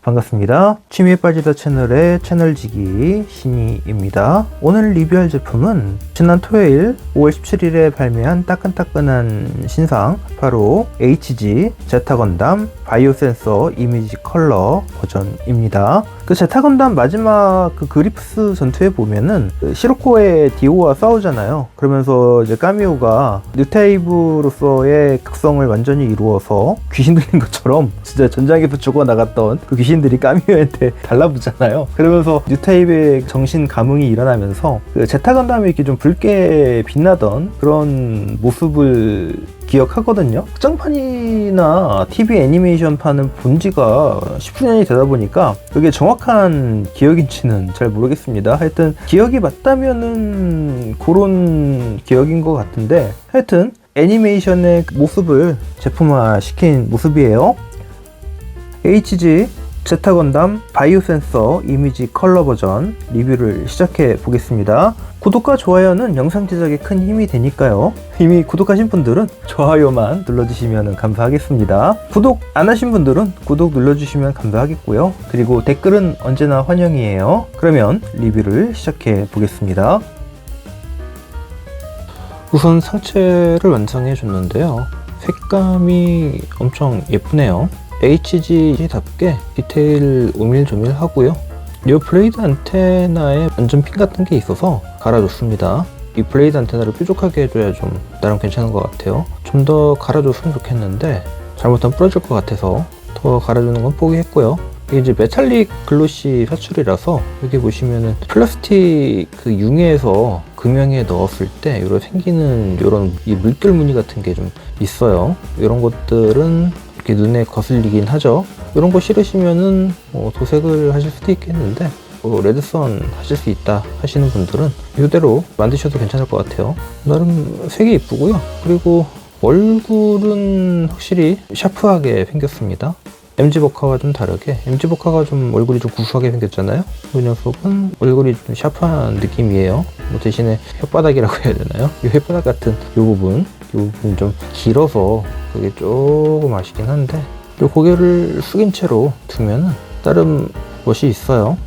반갑습니다. 취미에 빠지다 채널의 채널지기 신이입니다. 오늘 리뷰할 제품은 지난 토요일 5월 17일에 발매한 따끈따끈한 신상, 바로 HG 제타 건담 바이오 센서 이미지 컬러 버전입니다. 그 제타 건담 마지막 그 그리프스 전투에 보면은 그 시로코의 디오와 싸우잖아요. 그러면서 이제 까미오가 뉴타입으로서의 극성을 완전히 이루어서 귀신 들린 것처럼 진짜 전장에서 죽어나갔던 그 귀신들이 까미오한테 달라붙잖아요. 그러면서 뉴타입의 정신 감흥이 일어나면서 그 제타 건담이 이렇게 좀 붉게 빛나던 그런 모습을 기억하거든요. 극장판이나 TV 애니메이션판은 본 지가 10주년이 되다 보니까 그게 정확한 기억인지는 잘 모르겠습니다. 하여튼 기억이 맞다면은 그런 기억인 것 같은데, 하여튼 애니메이션의 모습을 제품화 시킨 모습이에요. HG 제타 건담 바이오 센서 이미지 컬러 버전 리뷰를 시작해 보겠습니다. 구독과 좋아요는 영상 제작에 큰 힘이 되니까요. 이미 구독하신 분들은 좋아요만 눌러주시면 감사하겠습니다. 구독 안 하신 분들은 구독 눌러주시면 감사하겠고요. 그리고 댓글은 언제나 환영이에요. 그러면 리뷰를 시작해 보겠습니다. 우선 상체를 완성해 줬는데요. 색감이 엄청 예쁘네요. HG답게 디테일 오밀조밀 하고요. 이 블레이드 안테나에 안전핀 같은 게 있어서 갈아줬습니다. 이 블레이드 안테나를 뾰족하게 해줘야 좀 나름 괜찮은 것 같아요. 좀 더 갈아줬으면 좋겠는데 잘못하면 부러질 것 같아서 더 갈아주는 건 포기했고요. 이게 이제 메탈릭 글로시 사출이라서 여기 보시면은 플라스틱 그 융에서 금형에 넣었을 때 이런 생기는 이런 이 물결 무늬 같은 게 좀 있어요. 이런 것들은 이렇게 눈에 거슬리긴 하죠. 이런 거 싫으시면은 도색을 하실 수도 있겠는데 레드선 하실 수 있다 하시는 분들은 이대로 만드셔도 괜찮을 것 같아요. 나름 색이 이쁘고요. 그리고 얼굴은 확실히 샤프하게 생겼습니다. MG 버카와 좀 다르게, MG 버카가 좀 얼굴이 좀 구수하게 생겼잖아요. 이 녀석은 얼굴이 좀 샤프한 느낌이에요. 뭐 대신에 혓바닥이라고 해야 되나요? 이 혓바닥 같은 이 부분 좀 길어서 그게 조금 아쉽긴 한데, 이 고개를 숙인 채로 두면은 나름 멋이 있어요.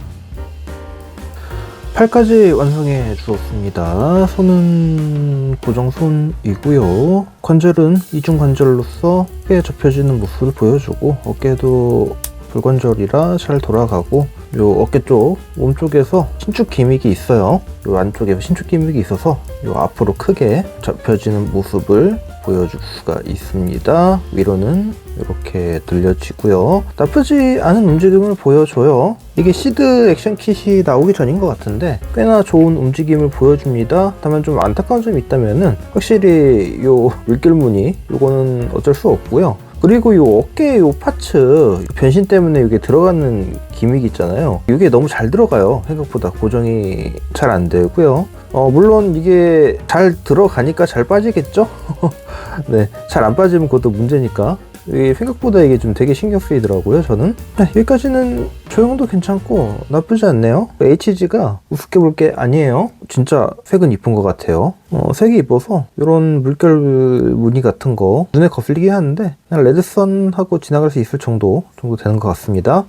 팔까지 완성해 주었습니다. 손은 고정손이고요. 관절은 이중 관절로서 크게 접혀지는 모습을 보여주고, 어깨도 불관절이라 잘 돌아가고, 요 어깨 쪽, 몸 쪽에서 신축 기믹이 있어요. 요 안쪽에 신축 기믹이 있어서 요 앞으로 크게 접혀지는 모습을 보여줄 수가 있습니다. 위로는 이렇게 들려지고요. 나쁘지 않은 움직임을 보여줘요. 이게 시드 액션 킷이 나오기 전인 것 같은데 꽤나 좋은 움직임을 보여줍니다. 다만 좀 안타까운 점이 있다면은 확실히 요 물결 무늬 요거는 어쩔 수 없고요. 그리고 요 어깨 요 파츠 변신 때문에 이게 들어가는 기믹이 있잖아요. 이게 너무 잘 들어가요. 생각보다 고정이 잘 안 되고요. 물론 이게 잘 들어가니까 잘 빠지겠죠? 네, 잘 안 빠지면 그것도 문제니까. 이게 생각보다 이게 좀 되게 신경 쓰이더라고요, 저는. 네, 여기까지는 조형도 괜찮고 나쁘지 않네요. HG가 우습게 볼 게 아니에요. 진짜 색은 이쁜 것 같아요. 색이 이뻐서 이런 물결 무늬 같은 거 눈에 거슬리게 하는데 그냥 레드선하고 지나갈 수 있을 정도 되는 것 같습니다.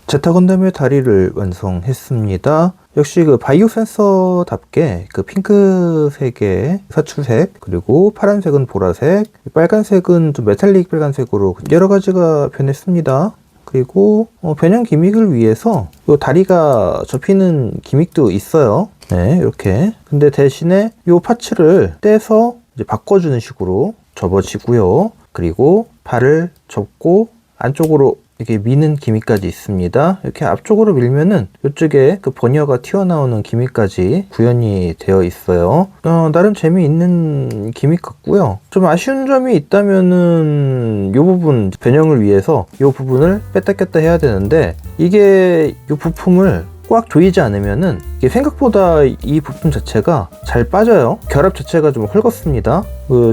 제타 건담의 다리를 완성했습니다. 역시 그 바이오 센서답게 그 핑크색의 사출색, 그리고 파란색은 보라색, 빨간색은 좀 메탈릭 빨간색으로 여러 가지가 변했습니다. 그리고 변형 기믹을 위해서 요 다리가 접히는 기믹도 있어요. 네, 이렇게. 근데 대신에 요 파츠를 떼서 이제 바꿔주는 식으로 접어지고요. 그리고 발을 접고 안쪽으로 이렇게 미는 기믹까지 있습니다. 이렇게 앞쪽으로 밀면은 이쪽에 그 버니어가 튀어나오는 기믹까지 구현이 되어 있어요. 나름 재미있는 기믹 같고요. 좀 아쉬운 점이 있다면은 이 부분 변형을 위해서 이 부분을 뺐다 꼈다 해야 되는데, 이게 이 부품을 꽉 조이지 않으면은 이게 생각보다 이 부품 자체가 잘 빠져요. 결합 자체가 좀 헐겁습니다.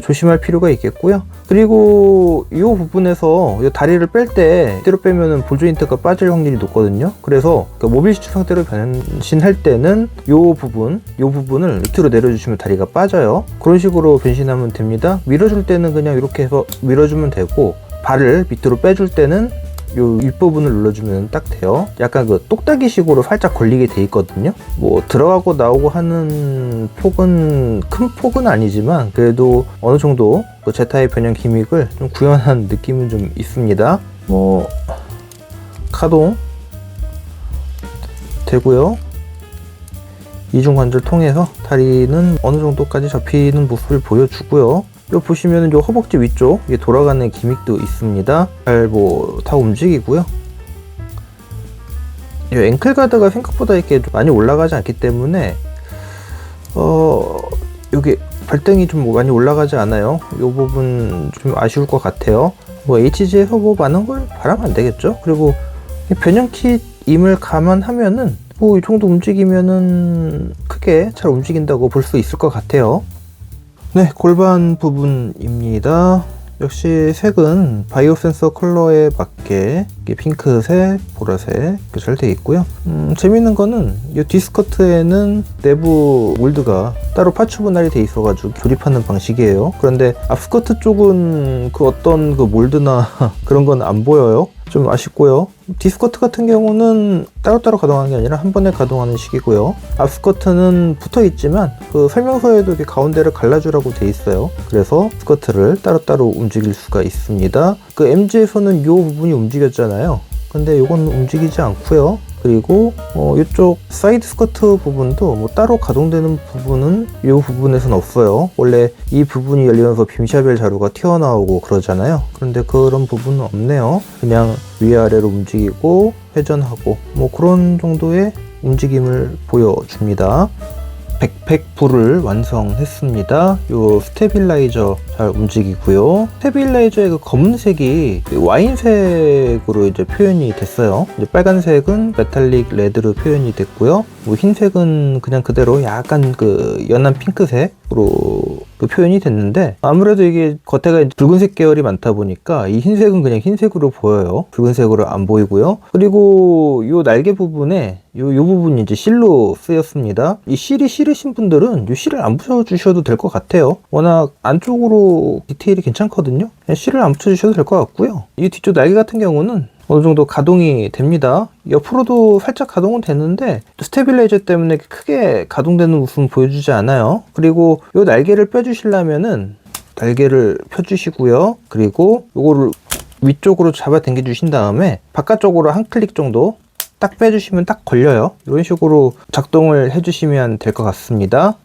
조심할 필요가 있겠고요. 그리고 이 부분에서 이 다리를 뺄 때 이대로 빼면은 볼 조인트가 빠질 확률이 높거든요. 그래서 모빌 시트 상태로 변신할 때는 이 부분을 밑으로 내려주시면 다리가 빠져요. 그런 식으로 변신하면 됩니다. 밀어줄 때는 그냥 이렇게 해서 밀어주면 되고, 발을 밑으로 빼줄 때는 요 윗부분을 눌러주면 딱 돼요. 약간 그 똑딱이 식으로 살짝 걸리게 돼 있거든요. 뭐 들어가고 나오고 하는 폭은 큰 폭은 아니지만 그래도 어느 정도 그 제타의 변형 기믹을 좀 구현한 느낌은 좀 있습니다. 뭐 가동 되고요. 이중관절 통해서 다리는 어느 정도까지 접히는 모습을 보여주고요. 요 보시면은 요 허벅지 위쪽 이게 돌아가는 기믹도 있습니다. 잘 뭐 다 움직이고요. 요 앵클 가드가 생각보다 이렇게 많이 올라가지 않기 때문에 여기 발등이 좀 많이 올라가지 않아요. 요 부분 좀 아쉬울 것 같아요. 뭐 HG에서 뭐 많은 걸 바라면 안 되겠죠. 그리고 변형 킷임을 감안하면은 뭐 이 정도 움직이면은 크게 잘 움직인다고 볼 수 있을 것 같아요. 네, 골반 부분입니다. 역시 색은 바이오 센서 컬러에 맞게 핑크색, 보라색 잘 되어 있고요. 재밌는 거는 이 뒤스커트에는 내부 몰드가 따로 파츠 분할이 되어 있어가지고 조립하는 방식이에요. 그런데 앞스커트 쪽은 그 어떤 그 몰드나 그런 건 안 보여요. 좀 아쉽고요. 뒤스커트 같은 경우는 따로따로 가동하는 게 아니라 한 번에 가동하는 식이고요. 앞스커트는 붙어 있지만 그 설명서에도 이렇게 가운데를 갈라주라고 돼 있어요. 그래서 스커트를 따로따로 움직일 수가 있습니다. 그 MG에서는 이 부분이 움직였잖아요. 근데 이건 움직이지 않고요. 그리고 이쪽 사이드 스커트 부분도 뭐 따로 가동되는 부분은 이 부분에서는 없어요. 원래 이 부분이 열리면서 빔샤벨 자루가 튀어나오고 그러잖아요. 그런데 그런 부분은 없네요. 그냥 위아래로 움직이고 회전하고 뭐 그런 정도의 움직임을 보여줍니다. 백팩 불을 완성했습니다. 요 스테빌라이저 잘 움직이고요. 스테빌라이저의 그 검은색이 와인색으로 이제 표현이 됐어요. 이제 빨간색은 메탈릭 레드로 표현이 됐고요. 뭐 흰색은 그냥 그대로 약간 그 연한 핑크색으로 그 표현이 됐는데 아무래도 이게 겉에가 붉은색 계열이 많다 보니까 이 흰색은 그냥 흰색으로 보여요. 붉은색으로 안 보이고요. 그리고 요 날개 부분에 요 부분이 이제 실로 쓰였습니다. 이 실이 싫으신 분들은 이 실을 안 붙여주셔도 될 것 같아요. 워낙 안쪽으로 디테일이 괜찮거든요. 그냥 실을 안 붙여주셔도 될 것 같고요. 이 뒤쪽 날개 같은 경우는 어느 정도 가동이 됩니다. 옆으로도 살짝 가동은 되는데 스테빌라이저 때문에 크게 가동되는 모습은 보여주지 않아요. 그리고 이 날개를 빼주시려면은 날개를 펴주시고요. 그리고 요거를 위쪽으로 잡아 당겨 주신 다음에 바깥쪽으로 한 클릭 정도 딱 빼주시면 딱 걸려요. 이런 식으로 작동을 해주시면 될 것 같습니다.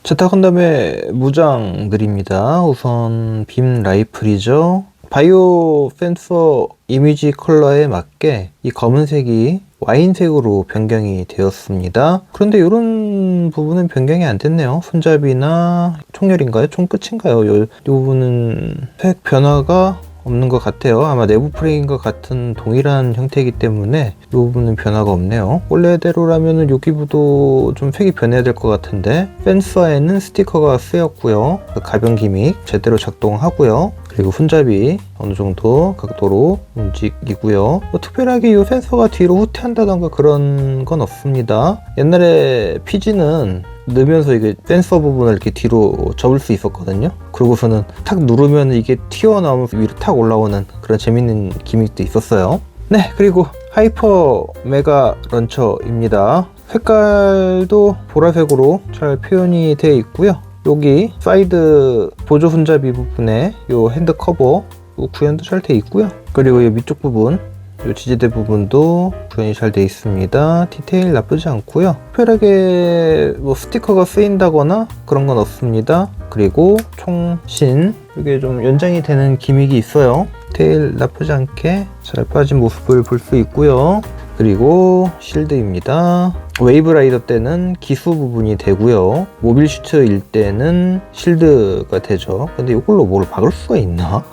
제타 건담의 무장들입니다. 우선 빔 라이플이죠. 바이오 센서 이미지 컬러에 맞게 이 검은색이 와인색으로 변경이 되었습니다. 그런데 이런 부분은 변경이 안 됐네요. 손잡이나 총열인가요? 총 끝인가요? 이 부분은 색 변화가 없는 것 같아요. 아마 내부 프레임과 같은 동일한 형태이기 때문에 이 부분은 변화가 없네요. 원래대로라면 여기부도 좀 색이 변해야 될 것 같은데 펜서에는 스티커가 쓰였고요. 가변 기믹 제대로 작동하고요. 그리고 손잡이 어느 정도 각도로 움직이고요. 뭐 특별하게 이 센서가 뒤로 후퇴한다던가 그런 건 없습니다. 옛날에 PG는 넣으면서 이게 센서 부분을 이렇게 뒤로 접을 수 있었거든요. 그러고서는 탁 누르면 이게 튀어나오면서 위로 탁 올라오는 그런 재밌는 기믹도 있었어요. 네, 그리고 하이퍼 메가 런처입니다. 색깔도 보라색으로 잘 표현이 되어 있고요. 여기 사이드 보조 손잡이 부분에 요 핸드 커버 요 구현도 잘 되어 있고요. 그리고 이 밑쪽 부분 요 지지대 부분도 구현이 잘 되어 있습니다. 디테일 나쁘지 않고요. 특별하게 뭐 스티커가 쓰인다거나 그런 건 없습니다. 그리고 총신 이게 좀 연장이 되는 기믹이 있어요. 디테일 나쁘지 않게 잘 빠진 모습을 볼 수 있고요. 그리고 실드입니다. 웨이브 라이더 때는 기수 부분이 되고요. 모빌 슈트일 때는 실드가 되죠. 근데 이걸로 뭘 박을 수가 있나?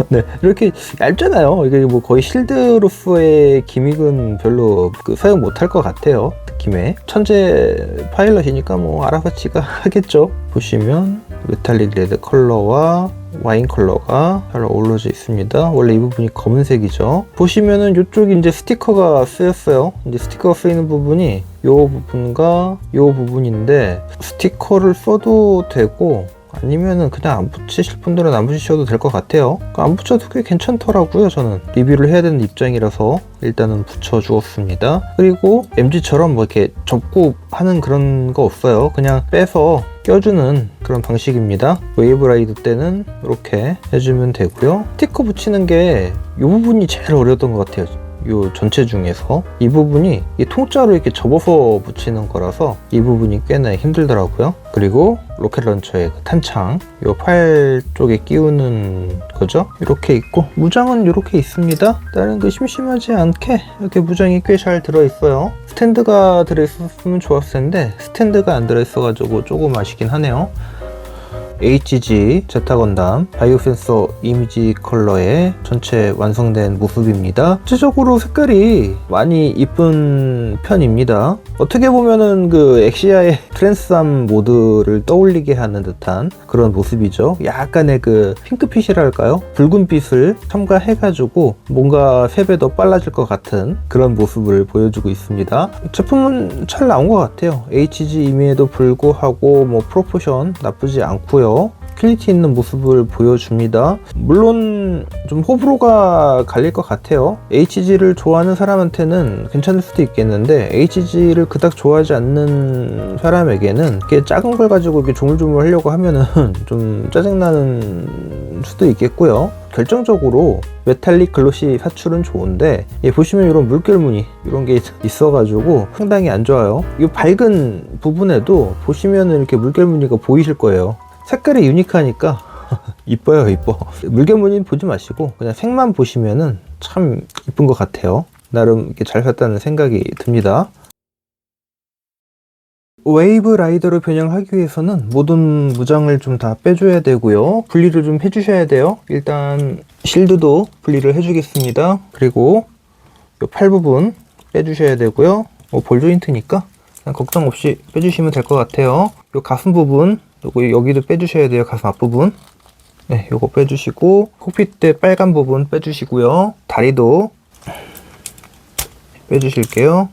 네, 이렇게 얇잖아요. 이게 뭐 거의 실드로서의 기믹은 별로 사용 못할 것 같아요. 느낌에 천재 파일럿이니까 뭐 알아서 지가 하겠죠. 보시면 메탈릭 레드 컬러와 와인 컬러가 잘 어우러져 있습니다. 원래 이 부분이 검은색이죠. 보시면은 이쪽이 이제 스티커가 쓰였어요. 이제 스티커가 쓰이는 부분이 이 부분과 이 부분인데 스티커를 써도 되고 아니면은 그냥 안 붙이실 분들은 안 붙이셔도 될 것 같아요. 안 붙여도 꽤 괜찮더라고요. 저는 리뷰를 해야 되는 입장이라서 일단은 붙여 주었습니다. 그리고 MG처럼 뭐 이렇게 접고 하는 그런 거 없어요. 그냥 빼서 껴주는 그런 방식입니다. 웨이브라이드 때는 이렇게 해주면 되고요. 스티커 붙이는 게 이 부분이 제일 어려웠던 것 같아요. 요 전체 중에서 이 부분이 이 통짜로 이렇게 접어서 붙이는 거라서 이 부분이 꽤나 힘들더라고요. 그리고 로켓 런처의 그 탄창 요 팔 쪽에 끼우는 거죠. 이렇게 있고 무장은 이렇게 있습니다. 다른 그 심심하지 않게 이렇게 무장이 꽤 잘 들어있어요. 스탠드가 들어있었으면 좋았을 텐데 스탠드가 안 들어있어가지고 조금 아쉽긴 하네요. HG 제타 건담 바이오 센서 이미지 컬러의 전체 완성된 모습입니다. 전체적으로 색깔이 많이 이쁜 편입니다. 어떻게 보면은 그 엑시아의 트랜스함 모드를 떠올리게 하는 듯한 그런 모습이죠. 약간의 그 핑크빛이랄까요? 붉은빛을 첨가해가지고 뭔가 3배 더 빨라질 것 같은 그런 모습을 보여주고 있습니다. 제품은 잘 나온 것 같아요. HG임에도 불구하고 뭐 프로포션 나쁘지 않고요. 퀄리티 있는 모습을 보여줍니다. 물론 좀 호불호가 갈릴 것 같아요. HG를 좋아하는 사람한테는 괜찮을 수도 있겠는데 HG를 그닥 좋아하지 않는 사람에게는 이렇게 작은 걸 가지고 이렇게 조물조물 하려고 하면은 좀 짜증나는 수도 있겠고요. 결정적으로 메탈릭 글로시 사출은 좋은데 보시면 이런 물결 무늬 이런 게 있어가지고 상당히 안 좋아요. 이 밝은 부분에도 보시면 이렇게 물결 무늬가 보이실 거예요. 색깔이 유니크하니까 이뻐요. 이뻐. 물결 무늬는 보지 마시고 그냥 색만 보시면은 참 이쁜 것 같아요. 나름 이렇게 잘 샀다는 생각이 듭니다. 웨이브 라이더로 변형하기 위해서는 모든 무장을 좀 다 빼줘야 되고요. 분리를 좀 해주셔야 돼요. 일단 실드도 분리를 해주겠습니다. 그리고 이 팔 부분 빼주셔야 되고요. 볼 조인트니까 그냥 걱정 없이 빼주시면 될 것 같아요. 이 가슴 부분 요거 여기도 빼주셔야 돼요. 가슴 앞부분. 네, 요거 빼주시고 콕핏대 빨간 부분 빼주시고요. 다리도 빼주실게요.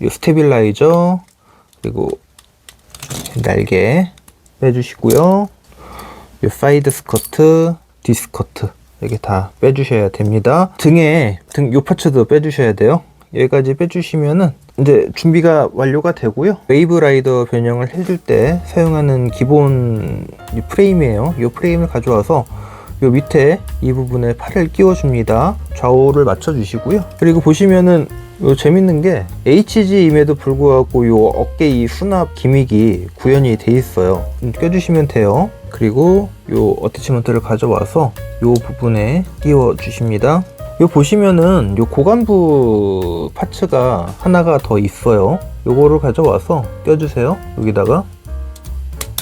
요 스테빌라이저 그리고 날개 빼주시고요. 요 사이드 스커트, 뒤스커트 이렇게 다 빼주셔야 됩니다. 등 요 파츠도 빼주셔야 돼요. 여기까지 빼주시면은 이제 준비가 완료가 되고요. 웨이브 라이더 변형을 해줄 때 사용하는 기본 프레임이에요. 이 프레임을 가져와서 요 밑에 이 부분에 팔을 끼워 줍니다. 좌우를 맞춰 주시고요. 그리고 보시면은 요 재밌는 게 HG임에도 불구하고 요 어깨 이 수납 기믹이 구현이 돼 있어요. 껴주시면 돼요. 그리고 요 어태치먼트를 가져와서 요 부분에 끼워 주십니다. 요 보시면은 요 고관부 파츠가 하나가 더 있어요. 요거를 가져와서 껴주세요. 여기다가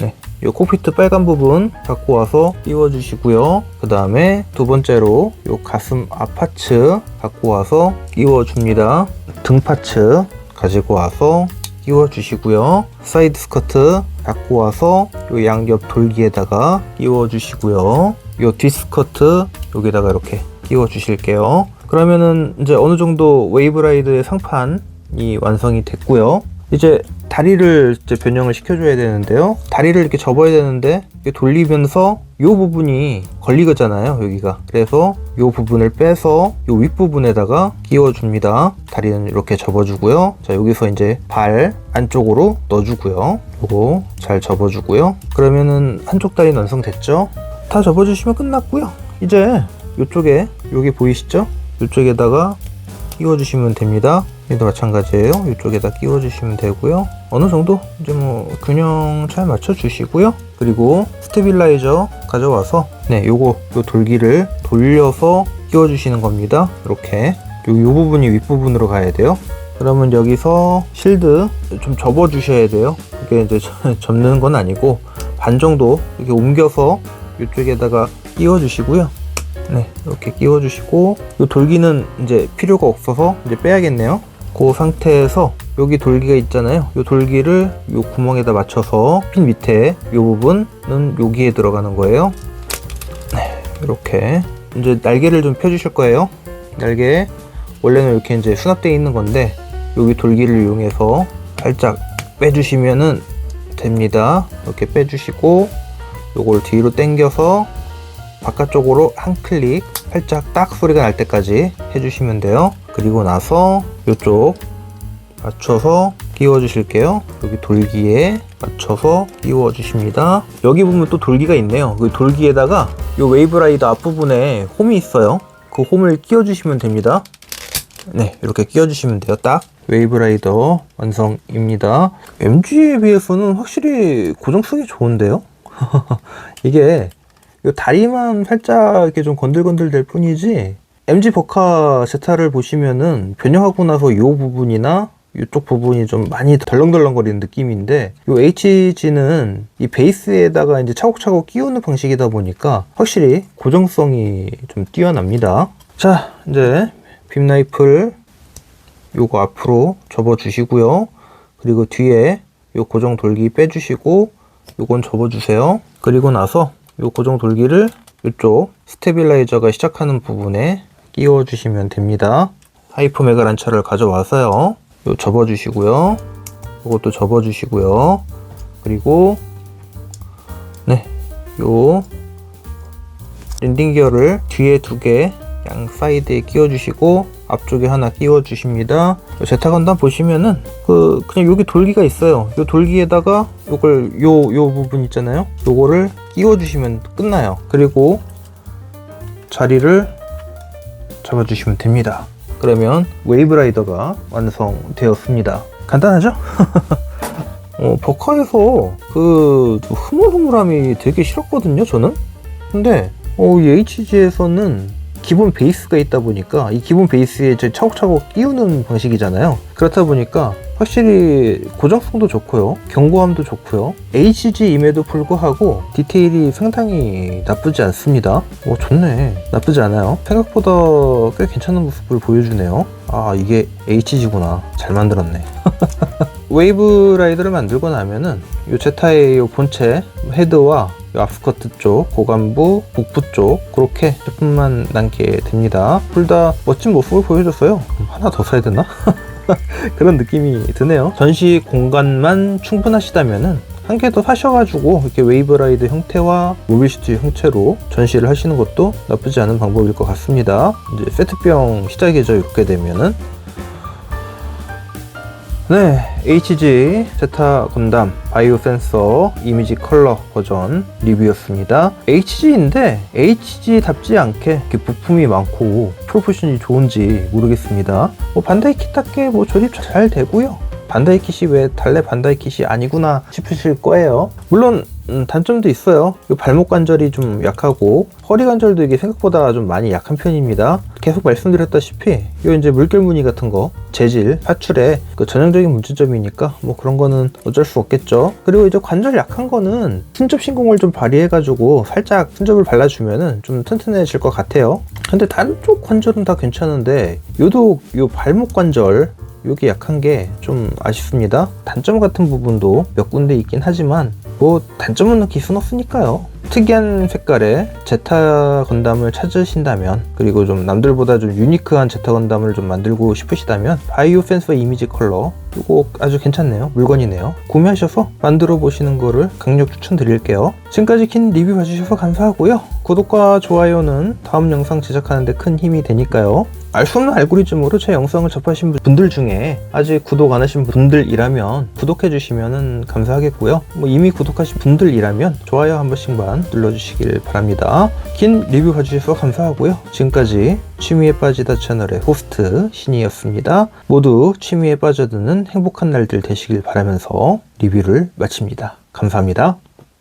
네, 요 콕피트 빨간 부분 갖고 와서 끼워 주시고요. 그 다음에 두 번째로 요 가슴 앞 파츠 갖고 와서 끼워 줍니다. 등 파츠 가지고 와서 끼워 주시고요. 사이드 스커트 갖고 와서 요 양옆 돌기에다가 끼워 주시고요. 요 뒤스커트 여기다가 이렇게 끼워 주실게요. 그러면은 이제 어느 정도 웨이브라이드의 상판이 완성이 됐고요. 이제 다리를 이제 변형을 시켜줘야 되는데요. 다리를 이렇게 접어야 되는데 이렇게 돌리면서 이 부분이 걸리잖아요. 여기가. 그래서 이 부분을 빼서 이 윗부분에다가 끼워줍니다. 다리는 이렇게 접어주고요. 자, 여기서 이제 발 안쪽으로 넣어주고요. 요거 잘 접어주고요. 그러면은 한쪽 다리는 완성됐죠? 다 접어주시면 끝났고요. 이제 이쪽에 여기 보이시죠? 이쪽에다가 끼워주시면 됩니다. 얘도 마찬가지예요. 이쪽에다 끼워주시면 되고요. 어느 정도 이제 뭐 균형 잘 맞춰주시고요. 그리고 스테빌라이저 가져와서 요 돌기를 돌려서 끼워주시는 겁니다. 이렇게 요 부분이 윗부분으로 가야 돼요. 그러면 여기서 실드 좀 접어주셔야 돼요. 이게 이제 접는 건 아니고 반 정도 이렇게 옮겨서 이쪽에다가 끼워주시고요. 네, 이렇게 끼워주시고 이 돌기는 이제 필요가 없어서 이제 빼야겠네요. 그 상태에서 여기 돌기가 있잖아요. 이 돌기를 이 구멍에다 맞춰서 핀 밑에 이 부분은 여기에 들어가는 거예요. 네, 이렇게 이제 날개를 좀 펴주실 거예요. 날개 원래는 이렇게 이제 수납되어 있는 건데 여기 돌기를 이용해서 살짝 빼주시면은 됩니다. 이렇게 빼주시고 요걸 뒤로 당겨서 바깥쪽으로 한 클릭 살짝 딱 소리가 날 때까지 해주시면 돼요. 그리고 나서 이쪽 맞춰서 끼워 주실게요. 여기 돌기에 맞춰서 끼워 주십니다. 여기 보면 또 돌기가 있네요. 그 돌기에다가 이 웨이브라이더 앞부분에 홈이 있어요. 그 홈을 끼워 주시면 됩니다. 네, 이렇게 끼워 주시면 돼요. 딱 웨이브라이더 완성입니다. MG에 비해서는 확실히 고정성이 좋은데요. 이게 이 다리만 살짝 이렇게 좀 건들건들 될 뿐이지, MG 버카 제타를 보시면은 변형하고 나서 이 부분이나 이쪽 부분이 좀 많이 덜렁덜렁거리는 느낌인데, 이 HG는 이 베이스에다가 이제 차곡차곡 끼우는 방식이다 보니까 확실히 고정성이 좀 뛰어납니다. 자, 이제 빔 나이프를 요거 앞으로 접어 주시고요. 그리고 뒤에 요 고정 돌기 빼주시고 요건 접어 주세요. 그리고 나서 요 고정 돌기를 이쪽 스테빌라이저가 시작하는 부분에 끼워 주시면 됩니다. 하이퍼 메가 란처를 가져와서요, 요 접어 주시고요. 요것도 접어 주시고요. 그리고 네, 요 랜딩 기어를 뒤에 2개 양 사이드에 끼워 주시고 앞쪽에 하나 끼워 주십니다. 제타 건담 보시면은 그냥 여기 돌기가 있어요. 요 돌기에다가 요걸 요 부분 있잖아요. 요거를 끼워 주시면 끝나요. 그리고 자리를 잡아 주시면 됩니다. 그러면 웨이브라이더가 완성되었습니다. 간단하죠? 버카에서 그 흐물흐물함이 되게 싫었거든요, 저는. 근데 이 HG에서는 기본 베이스가 있다 보니까 이 기본 베이스에 차곡차곡 끼우는 방식이잖아요. 그렇다 보니까 확실히 고정성도 좋고요, 견고함도 좋고요, HG임에도 불구하고 디테일이 상당히 나쁘지 않습니다. 좋네, 나쁘지 않아요. 생각보다 꽤 괜찮은 모습을 보여주네요. 아, 이게 HG구나. 잘 만들었네. 웨이브 라이더를 만들고 나면은 이 제타의 이 본체 헤드와 이 앞스커트 쪽, 고관부, 북부 쪽 그렇게 제품만 남게 됩니다. 둘 다 멋진 모습을 보여줬어요. 하나 더 사야 되나? 그런 느낌이 드네요. 전시 공간만 충분하시다면은 한 개 더 사셔가지고 이렇게 웨이브 라이더 형태와 모빌시티 형태로 전시를 하시는 것도 나쁘지 않은 방법일 것 같습니다. 이제 세트병 시작이죠. 이렇게 되면은. 네, HG 제타 건담 바이오 센서 이미지 컬러 버전 리뷰였습니다. HG인데 HG답지 않게 이렇게 부품이 많고 프로포션이 좋은지 모르겠습니다. 반다이 킷답게 조립 잘 되고요. 반다이 킷이 왜 달래 반다이 킷이 아니구나 싶으실 거예요. 물론 단점도 있어요. 발목 관절이 좀 약하고 허리 관절도 이게 생각보다 좀 많이 약한 편입니다. 계속 말씀드렸다시피 이제 물결 무늬 같은 거 재질, 파출의 전형적인 문제점이니까 그런 거는 어쩔 수 없겠죠. 그리고 이제 관절 약한 거는 순접 신공을 좀 발휘해가지고 살짝 순접을 발라주면은 좀 튼튼해질 것 같아요. 근데 다른 쪽 관절은 다 괜찮은데 요 발목 관절 요게 약한 게 좀 아쉽습니다. 단점 같은 부분도 몇 군데 있긴 하지만 단점은 기순 없으니까요. 특이한 색깔의 제타 건담을 찾으신다면, 그리고 좀 남들보다 좀 유니크한 제타 건담을 좀 만들고 싶으시다면 바이오 센서 이미지 컬러 이거 아주 괜찮네요. 물건이네요. 구매하셔서 만들어 보시는 거를 강력 추천드릴게요. 지금까지 긴 리뷰 봐주셔서 감사하고요. 구독과 좋아요는 다음 영상 제작하는 데 큰 힘이 되니까요. 알 수 없는 알고리즘으로 제 영상을 접하신 분들 중에 아직 구독 안 하신 분들이라면 구독해 주시면 감사하겠고요. 이미 구독하신 분들이라면 좋아요 한 번씩만 눌러주시길 바랍니다. 긴 리뷰 봐주셔서 감사하고요. 지금까지 취미에 빠지다 채널의 호스트 신이었습니다. 모두 취미에 빠져드는 행복한 날들 되시길 바라면서 리뷰를 마칩니다. 감사합니다.